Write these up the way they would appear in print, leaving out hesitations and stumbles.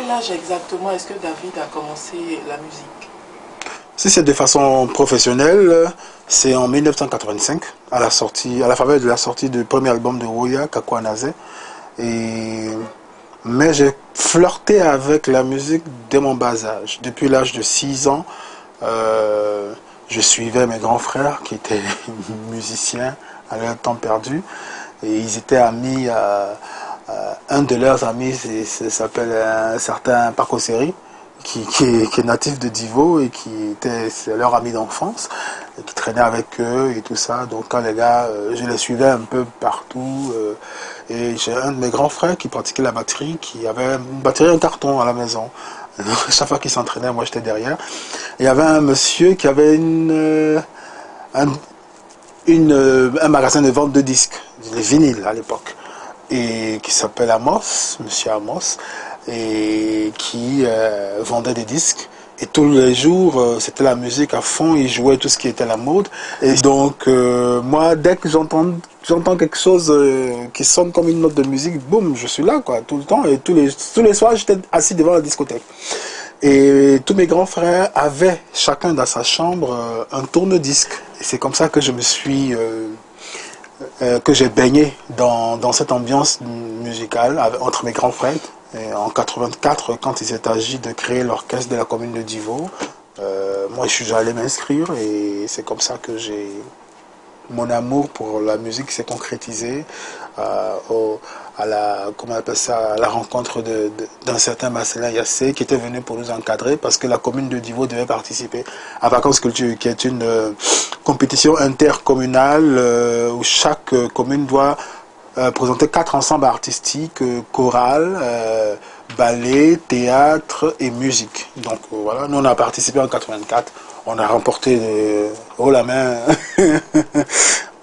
quel âge exactement est-ce que David a commencé la musique? Si c'est de façon professionnelle, c'est en 1985, à la faveur de la sortie du premier album de Woya, Kakouanazé. Mais j'ai flirté avec la musique dès mon bas âge. Depuis l'âge de 6 ans, je suivais mes grands frères qui étaient musiciens à leur temps perdu. Et ils étaient amis, un de leurs amis s'appelle un certain Paco Seri, qui est natif de Divo et c'est leur ami d'enfance, qui traînait avec eux et tout ça. Donc quand les gars, je les suivais un peu partout. Et j'ai un de mes grands frères qui pratiquait la batterie, qui avait une batterie en carton à la maison. Donc, chaque fois qu'il s'entraînait, moi j'étais derrière. Et il y avait un monsieur qui avait un magasin de vente de disques, des vinyles à l'époque, et qui s'appelle Amos, monsieur Amos, et qui vendait des disques. Et tous les jours, c'était la musique à fond, il jouait tout ce qui était la mode. Et donc, moi, dès que j'entends quelque chose qui sonne comme une note de musique, boum, je suis là, quoi, tout le temps. Et tous les soirs, j'étais assis devant la discothèque. Et tous mes grands frères avaient, chacun dans sa chambre, un tourne-disque. Et c'est comme ça que je me suis... que j'ai baigné dans cette ambiance musicale entre mes grands frères. Et en 84, quand il s'est agi de créer l'orchestre de la commune de Divo, moi je suis allé m'inscrire et c'est comme ça que mon amour pour la musique s'est concrétisé à la rencontre d'un certain Marcelin Yassé qui était venu pour nous encadrer parce que la commune de Divo devait participer à Vacances Culture, qui est une compétition intercommunale où chaque commune doit présenter 4 ensembles artistiques, chorale, ballet, théâtre et musique. Donc voilà, nous on a participé en 84, on a remporté haut la main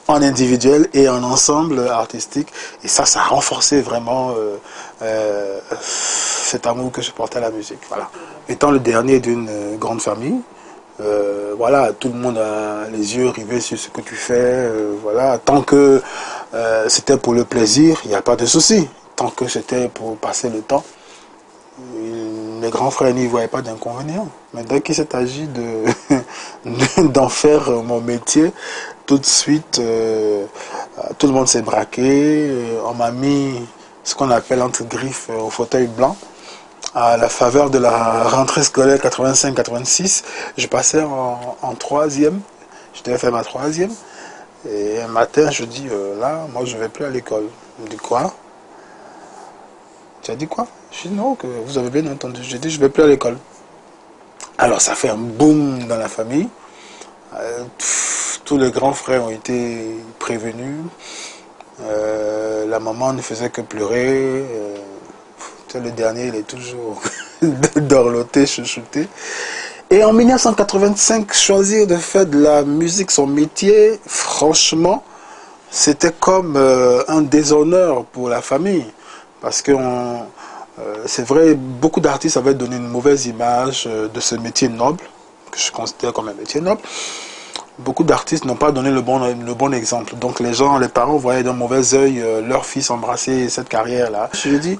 en individuel et en ensemble artistique. Et ça a renforcé vraiment cet amour que je portais à la musique. Voilà. Étant le dernier d'une grande famille, voilà, tout le monde a les yeux rivés sur ce que tu fais. Voilà, tant que c'était pour le plaisir, il n'y a pas de souci. Tant que c'était pour passer le temps, mes grands frères n'y voyaient pas d'inconvénient. Mais dès qu'il s'est agi d'en faire mon métier, tout de suite, tout le monde s'est braqué. On m'a mis ce qu'on appelle entre griffes au fauteuil blanc. À la faveur de la rentrée scolaire 85-86, je passais en troisième. Je devais faire ma troisième. Et un matin, je dis, là, moi, je ne vais plus à l'école. Il me dit, quoi? Tu as dit quoi? Je dis, non, que vous avez bien entendu. J'ai dit, je ne vais plus à l'école. Alors, ça fait un boom dans la famille. Tous les grands frères ont été prévenus. La maman ne faisait que pleurer. Le dernier, il est toujours dorloté, chouchouté. Et en 1985, choisir de faire de la musique son métier, franchement, c'était comme un déshonneur pour la famille. Parce que c'est vrai, beaucoup d'artistes avaient donné une mauvaise image de ce métier noble, que je considère comme un métier noble. Beaucoup d'artistes n'ont pas donné le bon exemple. Donc les parents voyaient d'un mauvais œil leur fils embrasser cette carrière-là. Je dis,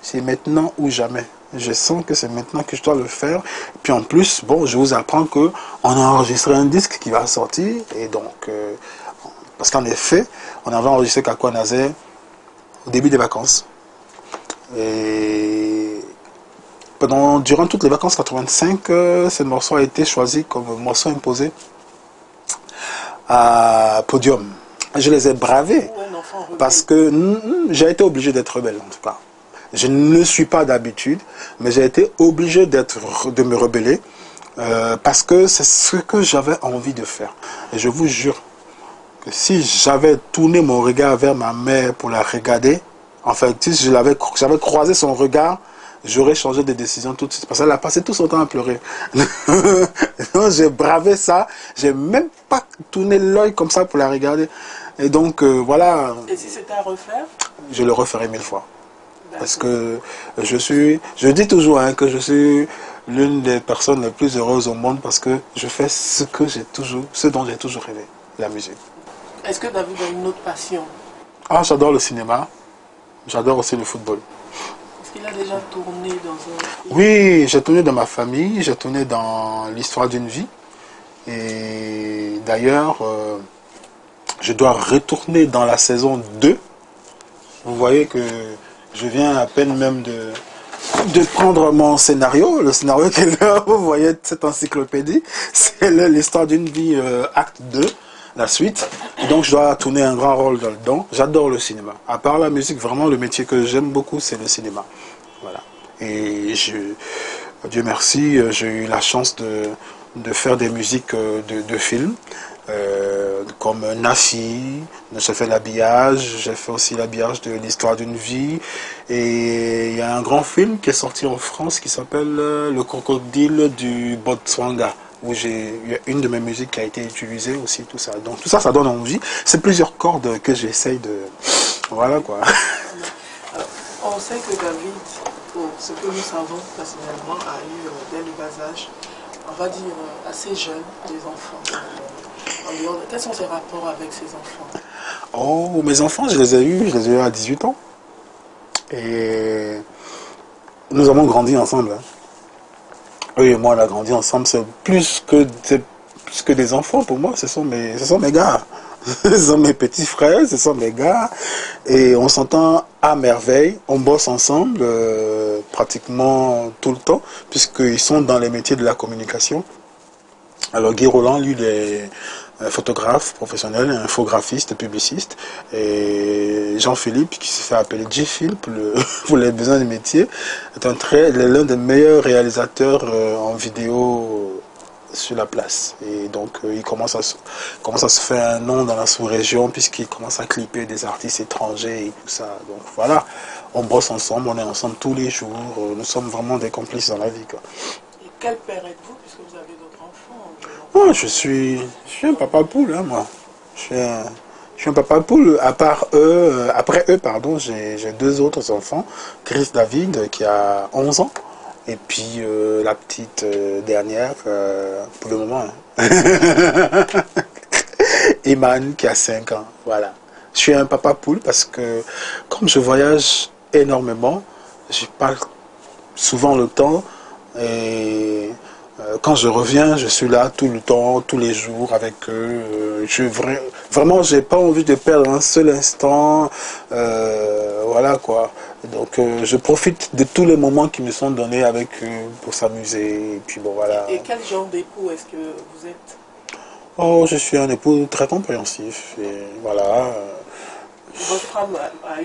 c'est maintenant ou jamais. Je sens que c'est maintenant que je dois le faire. Et puis en plus, bon, je vous apprends qu'on a enregistré un disque qui va sortir. Et donc, parce qu'en effet, on avait enregistré Kakouanazé au début des vacances. Et durant toutes les vacances 85, ce morceau a été choisi comme morceau imposé à Podium. Je les ai bravés parce que j'ai été obligé d'être rebelle en tout cas. Je ne le suis pas d'habitude, mais j'ai été obligé de me rebeller parce que c'est ce que j'avais envie de faire. Et je vous jure que si j'avais tourné mon regard vers ma mère pour la regarder, en fait, si j'avais croisé son regard, j'aurais changé de décision tout de suite. Parce qu'elle a passé tout son temps à pleurer. J'ai bravé ça. J'ai même pas tourné l'œil comme ça pour la regarder. Et donc, voilà. Et si c'était à refaire? Je le referai 1000 fois. Parce que je dis toujours que je suis l'une des personnes les plus heureuses au monde parce que je fais ce dont j'ai toujours rêvé, la musique. Est-ce que David a une autre passion? Ah, j'adore le cinéma, j'adore aussi le football. qu'il a déjà tourné dans un film? Oui, j'ai tourné dans ma famille, j'ai tourné dans l'histoire d'une vie. Et d'ailleurs, je dois retourner dans la saison 2. Vous voyez que je viens à peine même de prendre mon scénario, le scénario qui est là, vous voyez cette encyclopédie, c'est l'histoire d'une vie, acte 2, la suite. Et donc je dois tourner un grand rôle là-dedans. J'adore le cinéma. À part la musique, vraiment le métier que j'aime beaucoup, c'est le cinéma. Voilà. Et Dieu merci, j'ai eu la chance de faire des musiques de films. Comme Nafi, j'ai fait l'habillage, j'ai fait aussi l'habillage de l'histoire d'une vie. Et il y a un grand film qui est sorti en France qui s'appelle Le crocodile du Botswana, où il y a une de mes musiques qui a été utilisée aussi, tout ça. Donc tout ça, ça donne envie. C'est plusieurs cordes que j'essaye de... Voilà quoi. Alors, on sait que David, pour ce que nous savons personnellement, a eu dès le bas âge, on va dire assez jeune, des enfants. Quels sont ses rapports avec ses enfants? Oh, mes enfants, je les ai eus à 18 ans. Et nous avons grandi ensemble. Hein. Eux et moi, on a grandi ensemble. C'est plus que des enfants pour moi. Ce sont mes gars. Ce sont mes petits frères, ce sont mes gars. Et on s'entend à merveille. On bosse ensemble pratiquement tout le temps, puisqu'ils sont dans les métiers de la communication. Alors Guy Roland, lui, il est photographe professionnel, infographiste, publiciste. Et Jean-Philippe, qui se fait appeler G-Philippe pour les besoins du métier, est l'un des meilleurs réalisateurs en vidéo sur la place. Et donc il commence à se faire un nom dans la sous-région, puisqu'il commence à clipper des artistes étrangers et tout ça. Donc voilà, on bosse ensemble, on est ensemble tous les jours. Nous sommes vraiment des complices dans la vie, quoi. Et quel père êtes-vous, puisque vous avez d'autres enfants? Oh, je suis un papa poule, hein, moi. Je suis un papa poule. Après eux, pardon, j'ai deux autres enfants. Chris David, qui a 11 ans. Et puis la petite dernière, pour le moment, hein. Iman, qui a 5 ans. Voilà. Je suis un papa poule parce que, comme je voyage énormément, j'ai pas souvent le temps. Et quand je reviens, je suis là tout le temps, tous les jours avec eux. Vraiment, j'ai pas envie de perdre un seul instant. Voilà quoi. Donc, je profite de tous les moments qui me sont donnés avec eux pour s'amuser. Et puis bon, voilà. Et quel genre d'époux est-ce que vous êtes? Oh, je suis un époux très compréhensif. Et voilà. Votre femme a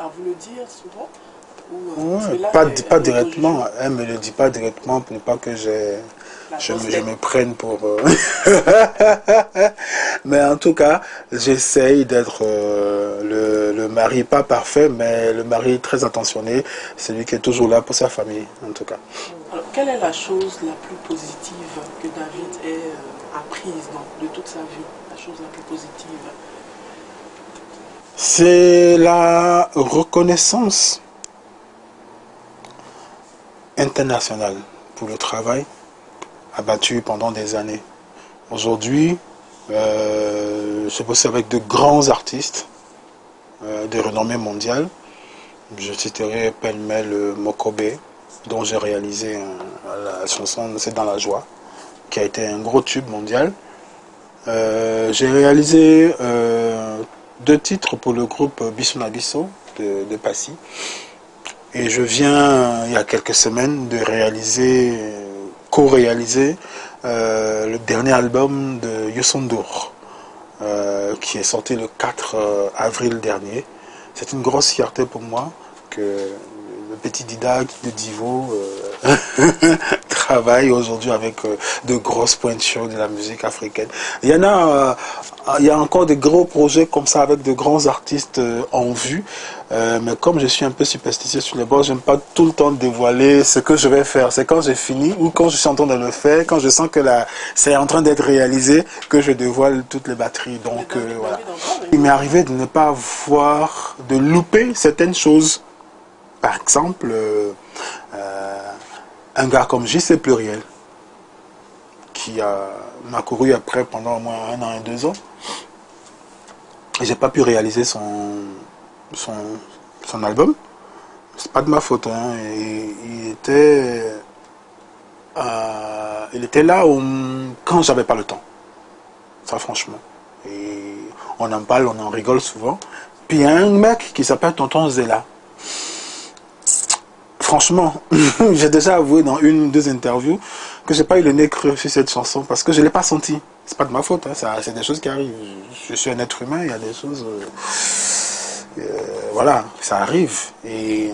vous le dire souvent? Ouais, pas directement, elle ne me le dit pas directement pour ne pas que je me prenne pour... Mais en tout cas, j'essaye d'être le mari, pas parfait, mais le mari très attentionné, celui qui est toujours là pour sa famille, en tout cas. Alors, quelle est la chose la plus positive que David ait apprise de toute sa vie? La chose la plus positive? C'est la reconnaissance international pour le travail abattu pendant des années. Aujourd'hui, je bosse avec de grands artistes de renommée mondiale. Je citerai pêle-mêle Mokobe, dont j'ai réalisé la chanson C'est dans la joie, qui a été un gros tube mondial. J'ai réalisé 2 titres pour le groupe Bissouna Bisso de Passy. Et je viens, il y a quelques semaines, de co-réaliser le dernier album de Youssou N'Dour, qui est sorti le 4 avril dernier. C'est une grosse fierté pour moi que le petit Didac de Divo travaille aujourd'hui avec de grosses pointures de la musique africaine. Il y a encore des gros projets comme ça avec de grands artistes en vue. Mais comme je suis un peu superstitieux sur les bords, j'aime pas tout le temps dévoiler ce que je vais faire. C'est quand j'ai fini ou quand je suis en train de le faire, quand je sens que c'est en train d'être réalisé, que je dévoile toutes les batteries. Donc voilà. Il m'est arrivé de ne pas de louper certaines choses. Par exemple, un gars comme JC Pluriel, qui m'a couru après pendant au moins 1 an et 2 ans. Et j'ai pas pu réaliser son album. pas de ma faute. Hein. Il était là quand j'avais pas le temps. Ça, franchement. Et on en parle, on en rigole souvent. Puis il y a un mec qui s'appelle Tonton Zella. Franchement, j'ai déjà avoué dans une ou deux interviews que j'ai pas eu le nez creux sur cette chanson parce que je l'ai pas senti. C'est pas de ma faute, hein. C'est des choses qui arrivent. Je suis un être humain, il y a des choses... voilà, ça arrive. Et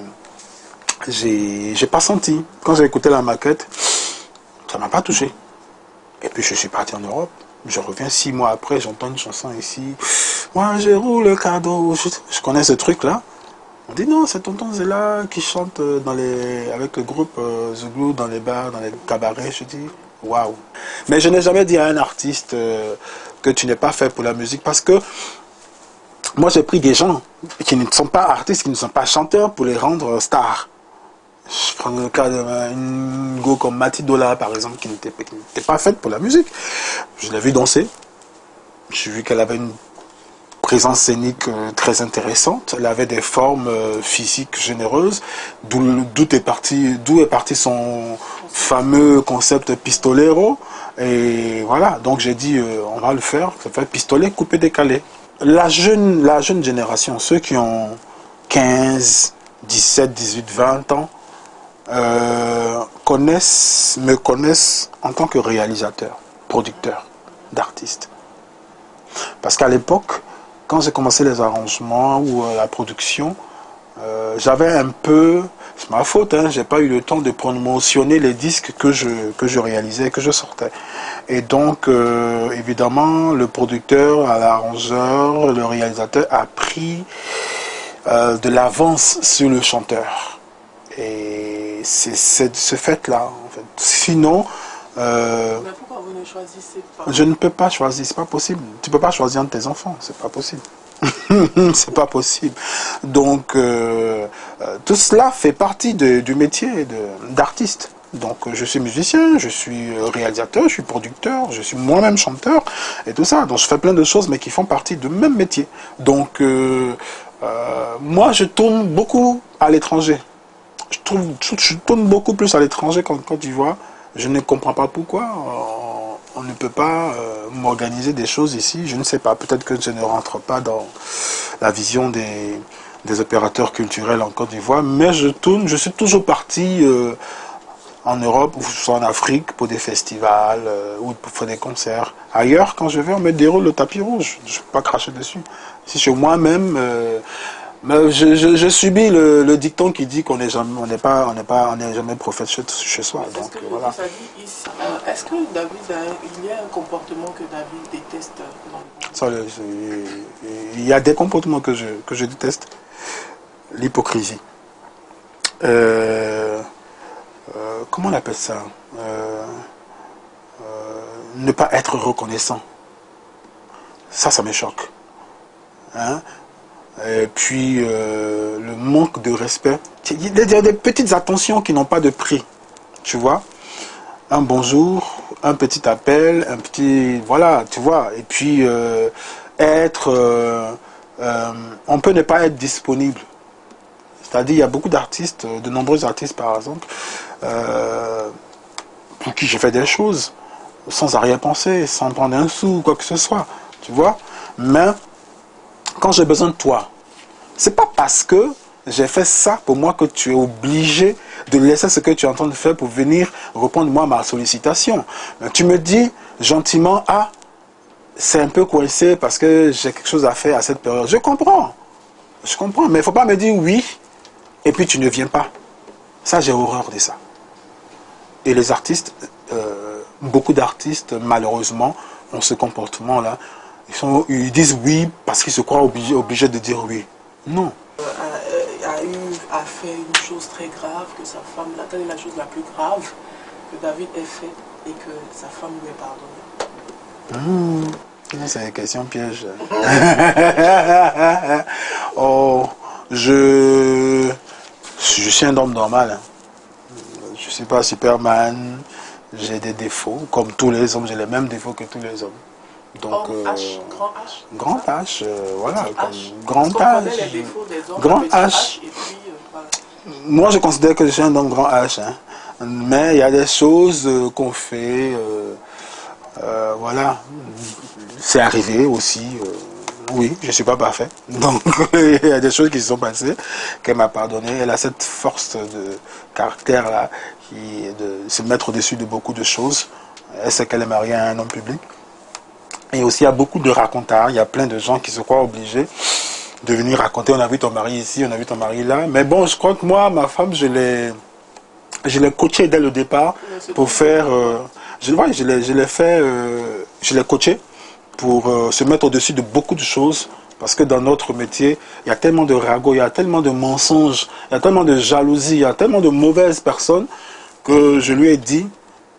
j'ai pas senti. Quand j'ai écouté la maquette, ça m'a pas touché. Et puis je suis parti en Europe. Je reviens 6 mois après, j'entends une chanson ici. Moi, je roule le cadeau. Je connais ce truc-là. On dit non, c'est Tonton Zella qui chante avec le groupe Zouglou dans les bars, dans les cabarets. Je dis waouh. Mais je n'ai jamais dit à un artiste que tu n'es pas fait pour la musique parce que moi j'ai pris des gens qui ne sont pas artistes, qui ne sont pas chanteurs pour les rendre stars. Je prends le cas d'une go comme Mati Dola par exemple qui n'était pas faite pour la musique. Je l'ai vu danser. J'ai vu qu'elle avait une présence scénique très intéressante. Elle avait des formes physiques généreuses, d'où est parti son fameux concept pistolero. Et voilà, donc j'ai dit on va le faire, ça fait pistolet coupé décalé. La jeune génération, ceux qui ont 15, 17, 18, 20 ans, me connaissent en tant que réalisateur, producteur, d'artiste. Parce qu'à l'époque, quand j'ai commencé les arrangements ou la production, j'avais un peu, c'est ma faute, hein, j'ai pas eu le temps de promotionner les disques que je réalisais, que je sortais. Et donc, évidemment, le producteur, l'arrangeur, le réalisateur a pris de l'avance sur le chanteur. Et c'est ce fait-là, en fait. Sinon... Mais pourquoi vous ne choisissez pas? Je ne peux pas choisir, c'est pas possible. Tu peux pas choisir entre tes enfants, c'est pas possible. C'est pas possible. Donc, tout cela fait partie du métier d'artiste. Donc, je suis musicien, je suis réalisateur, je suis producteur, je suis moi-même chanteur et tout ça. Donc, je fais plein de choses, mais qui font partie du même métier. Donc, moi, je tourne beaucoup à l'étranger. Je tourne beaucoup plus à l'étranger qu'en Côte d'Ivoire. Je ne comprends pas pourquoi on ne peut pas m'organiser des choses ici. Je ne sais pas, peut-être que je ne rentre pas dans la vision des opérateurs culturels en Côte d'Ivoire, mais je suis toujours parti en Europe ou soit en Afrique pour des festivals ou pour faire des concerts. Ailleurs, quand je vais, on me déroule le tapis rouge. Je ne peux pas cracher dessus. Si chez moi-même... je subis le dicton qui dit qu'on n'est jamais prophète chez soi. Donc, voilà. Est-ce que David, il y a un comportement que David déteste dans le monde? Il y a des comportements que je déteste. L'hypocrisie. Comment on appelle ça? Ne pas être reconnaissant. Ça me choque. Hein? Et puis le manque de respect. Il y a des petites attentions qui n'ont pas de prix. Tu vois, un bonjour, un petit appel, un petit... Voilà, tu vois. Et puis on peut ne pas être disponible. C'est-à-dire, il y a beaucoup d'artistes, de nombreux artistes par exemple, pour qui j'ai fait des choses sans arrière-pensée, sans prendre un sou ou quoi que ce soit. Tu vois. Mais quand j'ai besoin de toi, c'est pas parce que j'ai fait ça pour moi que tu es obligé de laisser ce que tu es en train de faire pour venir répondre moi à ma sollicitation. Tu me dis gentiment, ah, c'est un peu coincé parce que j'ai quelque chose à faire à cette période. Je comprends, mais il ne faut pas me dire oui et puis tu ne viens pas. Ça, j'ai horreur de ça. Et les artistes, beaucoup d'artistes, malheureusement, ont ce comportement-là. Ils disent oui parce qu'ils se croient obligés de dire oui. Non. A fait une chose très grave que sa femme, quelle est la chose la plus grave que David ait fait et que sa femme lui ait pardonné? C'est une question piège. Oh, je suis un homme normal. Hein. Je ne suis pas Superman. J'ai des défauts. Comme tous les hommes, j'ai les mêmes défauts que tous les hommes. Donc, H, grand H. Grand H, voilà. H. Grand H. Les défauts des hommes, Grand H. Et puis, voilà. moi je considère que je suis un homme grand H, hein. Mais il y a des choses qu'on fait, voilà, c'est arrivé aussi, oui, je ne suis pas parfait, donc il y a des choses qui se sont passées, qu'elle m'a pardonné, elle a cette force de caractère là, qui est de se mettre au-dessus de beaucoup de choses, elle sait qu'elle est mariée à un homme public, et aussi il y a beaucoup de racontards, il y a plein de gens qui se croient obligés de venir raconter, on a vu ton mari ici, on a vu ton mari là, mais bon, je crois que moi, ma femme, je l'ai coaché dès le départ pour faire, je l'ai fait, je l'ai coaché pour se mettre au-dessus de beaucoup de choses, parce que dans notre métier, il y a tellement de ragots, il y a tellement de mensonges, il y a tellement de jalousie, il y a tellement de mauvaises personnes que je lui ai dit,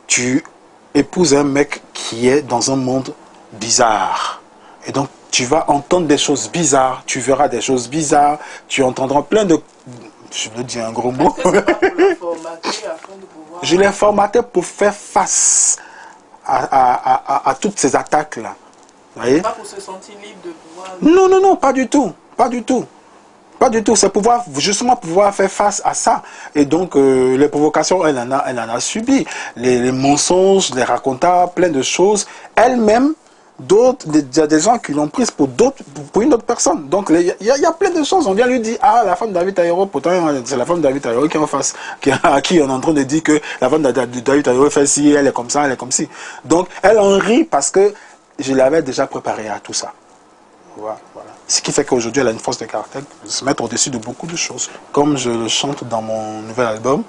tu épouses un mec qui est dans un monde bizarre. Et donc, tu vas entendre des choses bizarres, tu verras des choses bizarres, tu entendras plein de... Je veux dire un gros mot. Je l'ai formaté pour faire face à toutes ces attaques-là. Pas pour se sentir libre de pouvoir... Non, non, non, pas du tout. Pas du tout. Pas du tout. C'est pouvoir, justement pouvoir faire face à ça. Et donc, les provocations, elle en a subi. Les mensonges, les racontas, plein de choses. Elle-même, d'autres, il y a des gens qui l'ont prise pour une autre personne. Donc, il y a plein de choses. On vient lui dire, ah, la femme de David Taïro, pourtant, c'est la femme de David Taïro qui est en face, à qui on est en train de dire que la femme de David Taïro fait ci, elle est comme ça, elle est comme ci. Donc, elle en rit parce que je l'avais déjà préparé à tout ça. Voilà. Ce qui fait qu'aujourd'hui, elle a une force de caractère de se mettre au-dessus de beaucoup de choses. Comme je le chante dans mon nouvel album,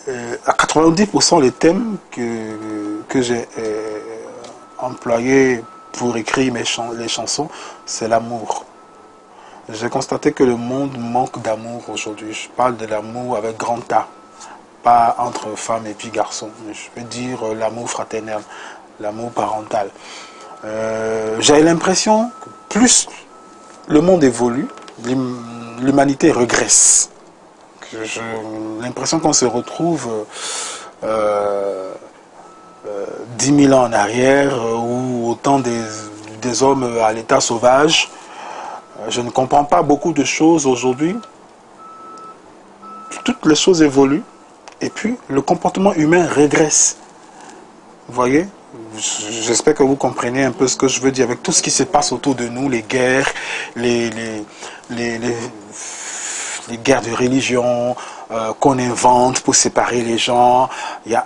à 90%, les thèmes que j'ai employés pour écrire les chansons, c'est l'amour. J'ai constaté que le monde manque d'amour aujourd'hui. Je parle de l'amour avec grand A, pas entre femmes et puis garçons. Je veux dire l'amour fraternel, l'amour parental. J'ai l'impression que plus le monde évolue, l'humanité régresse. J'ai l'impression qu'on se retrouve 10 000 ans en arrière, ou au temps des hommes à l'état sauvage. Je ne comprends pas beaucoup de choses aujourd'hui. Toutes les choses évoluent, et puis le comportement humain régresse. Vous voyez ? J'espère que vous comprenez un peu ce que je veux dire avec tout ce qui se passe autour de nous, les guerres, les guerres de religion qu'on invente pour séparer les gens.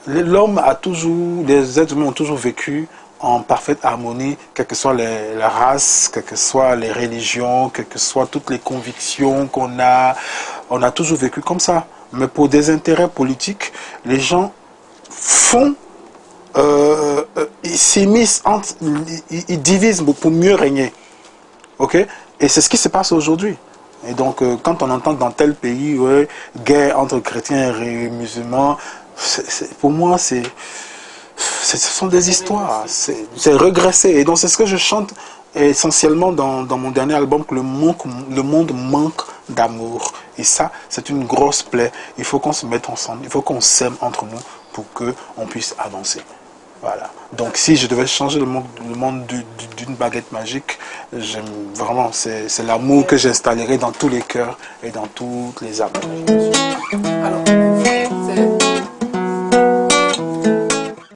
L'homme a toujours, les êtres humains ont toujours vécu en parfaite harmonie, quelle que soit la race, quelles que soient les religions, quelles que soient toutes les convictions qu'on a. On a toujours vécu comme ça. Mais pour des intérêts politiques, les gens font... ils s'immiscent, ils divisent pour mieux régner. Ok? Et c'est ce qui se passe aujourd'hui. Et donc, quand on entend dans tel pays, ouais, guerre entre chrétiens et musulmans, pour moi, ce sont des histoires. C'est régressé. Et donc, c'est ce que je chante essentiellement dans mon dernier album, que le monde manque d'amour. Et ça, c'est une grosse plaie. Il faut qu'on se mette ensemble, il faut qu'on s'aime entre nous pour qu'on puisse avancer. Voilà. Donc si je devais changer le monde d'une baguette magique, vraiment, c'est l'amour que j'installerai dans tous les cœurs et dans toutes les âmes. Alors,